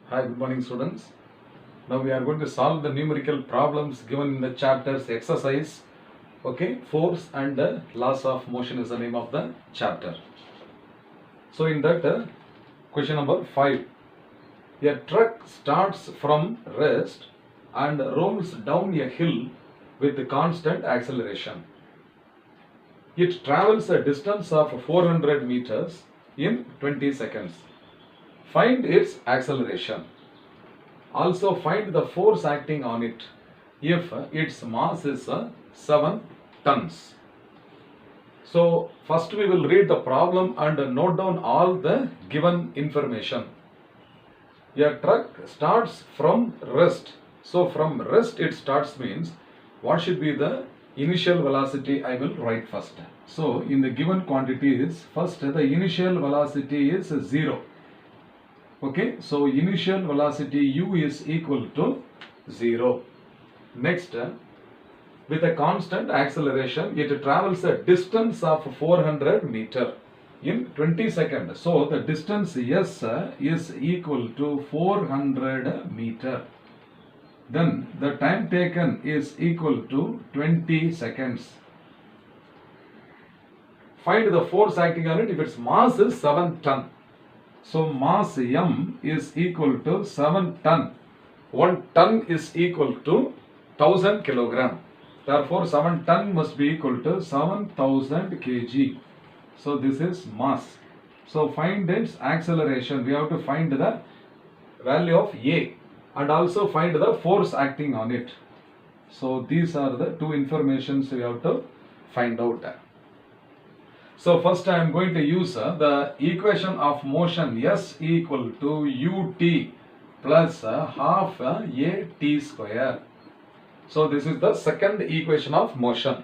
Hi, good morning students. Now we are going to solve the numerical problems given in the chapters exercise. Okay, force and laws of motion is the name of the chapter. So in that question number 5, a truck starts from rest and rolls down a hill with constant acceleration. It travels a distance of 400 meters in 20 seconds. Find its acceleration. Also find the force acting on it if its mass is 7 tons. So first we will read the problem and note down all the given information. A truck starts from rest. So from rest it starts means what should be the initial velocity I will write first. So in the given quantities, first the initial velocity is 0. Okay, so initial velocity u is equal to 0. Next, with a constant acceleration, it travels a distance of 400 meter in 20 seconds. So the distance s is equal to 400 meter. Then the time taken is equal to 20 seconds. Find the force acting on it if its mass is 7 ton. So mass m is equal to 7 ton. 1 ton is equal to 1000 kilogram. Therefore 7 ton must be equal to 7000 kg. So this is mass. So find its acceleration. We have to find the value of a and also find the force acting on it. So these are the two informations we have to find out. So first I am going to use the equation of motion S equal to ut plus half a t square. So this is the second equation of motion.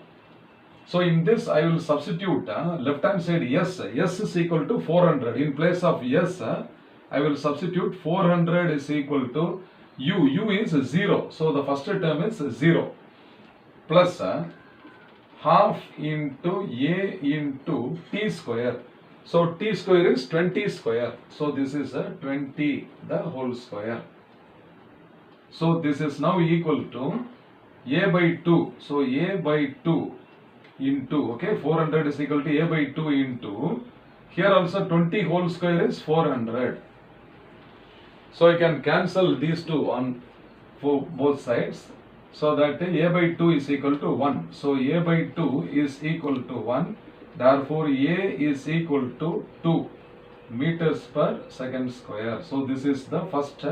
So in this I will substitute left hand side S is equal to 400. In place of S I will substitute 400 is equal to u is 0. So the first term is 0 plus half into a into t square. So t square is 20 square. So this is 20 the whole square. So this is now equal to a by 2. So a by 2 into, okay, 400 is equal to a by 2 into, here also 20 whole square is 400. So I can cancel these two on for both sides. So that a by 2 is equal to 1. So a by 2 is equal to 1. Therefore a is equal to 2 meters per second square. So this is the first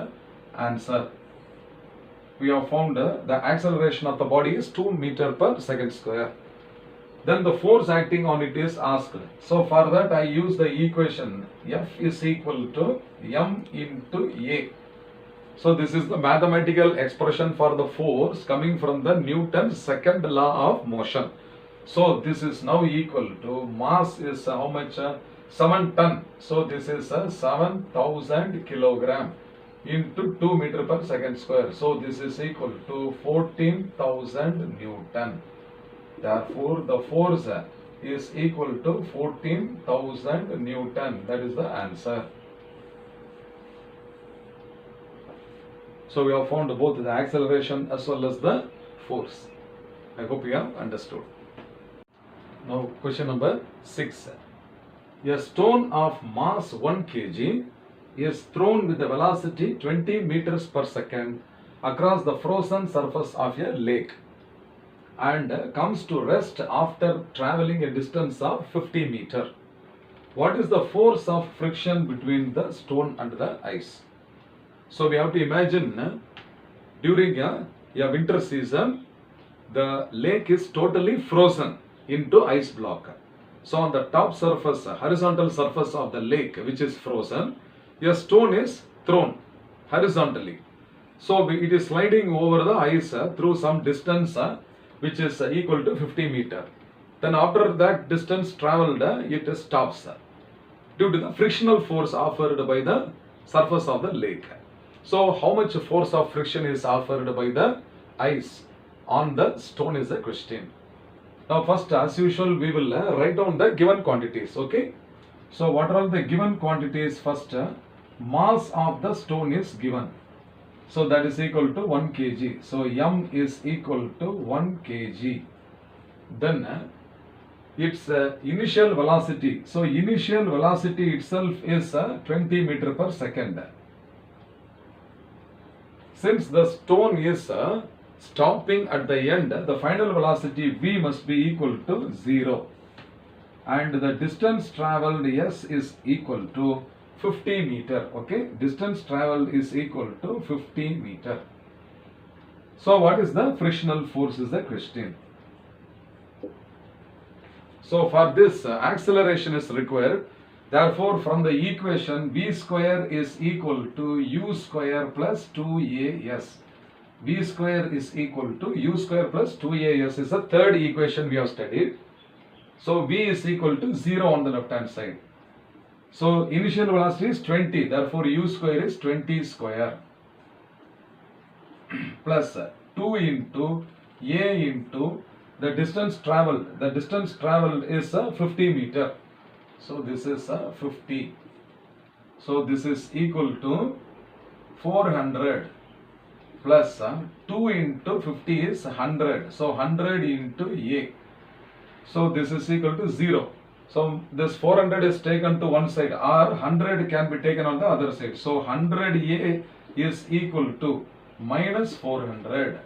answer. We have found the acceleration of the body is 2 meter per second square. Then the force acting on it is asked. So for that I use the equation F is equal to m into a. So this is the mathematical expression for the force coming from the Newton's second law of motion. So this is now equal to mass is how much? 7 ton. So this is 7000 kilogram into 2 meter per second square. So this is equal to 14,000 Newton. Therefore the force is equal to 14,000 Newton. That is the answer. So we have found both the acceleration as well as the force. I hope you have understood. Now question number 6. A stone of mass 1 kg is thrown with a velocity 20 meters per second across the frozen surface of a lake and comes to rest after traveling a distance of 50 meters. What is the force of friction between the stone and the ice? So we have to imagine during a winter season, the lake is totally frozen into ice block. So on the top surface, horizontal surface of the lake which is frozen, a stone is thrown horizontally. So it is sliding over the ice through some distance which is equal to 50 meters. Then after that distance travelled, it stops due to the frictional force offered by the surface of the lake. So how much force of friction is offered by the ice on the stone is the question. Now first as usual we will write down the given quantities. Okay. So what are the given quantities first? mass of the stone is given. So that is equal to 1 kg. So M is equal to 1 kg. Then its initial velocity. So initial velocity itself is 20 meter per second. Since the stone is stopping at the end, the final velocity V must be equal to 0. And the distance traveled S is equal to 50 meter. Okay, distance traveled is equal to 50 meter. So what is the frictional force is the question. So for this acceleration is required. Therefore from the equation V square is equal to U square plus 2AS. V square is equal to U square plus 2AS is the third equation we have studied. So V is equal to 0 on the left hand side. So initial velocity is 20. Therefore U square is 20 square plus 2 into A into the distance traveled. The distance traveled is 50 meter. So this is 50. So this is equal to 400 plus 2 into 50 is 100. So 100 into A. So this is equal to 0. So this 400 is taken to one side or 100 can be taken on the other side. So 100A is equal to minus 400.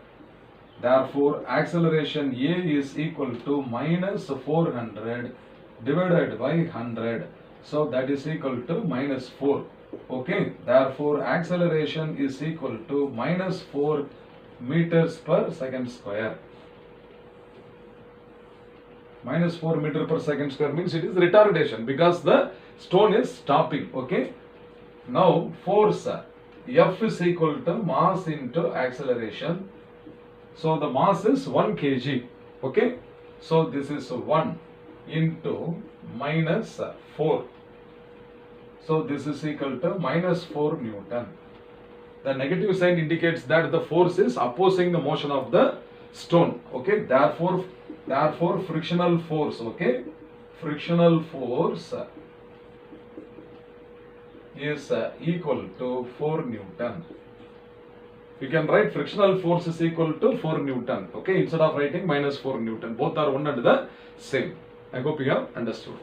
Therefore acceleration A is equal to minus 400 divided by 100. So that is equal to minus 4. Okay. Therefore acceleration is equal to minus 4 meters per second square. Minus 4 meter per second square means it is retardation because the stone is stopping. Okay. Now force F is equal to mass into acceleration. So the mass is 1 kg. Okay. So this is 1 into minus 4. So this is equal to minus 4 Newton. The negative sign indicates that the force is opposing the motion of the stone. Okay. Therefore frictional force. Okay. Frictional force is equal to 4 Newton. You can write frictional force is equal to 4 Newton. Okay. Instead of writing minus 4 Newton. Both are one and the same. I hope you have understood.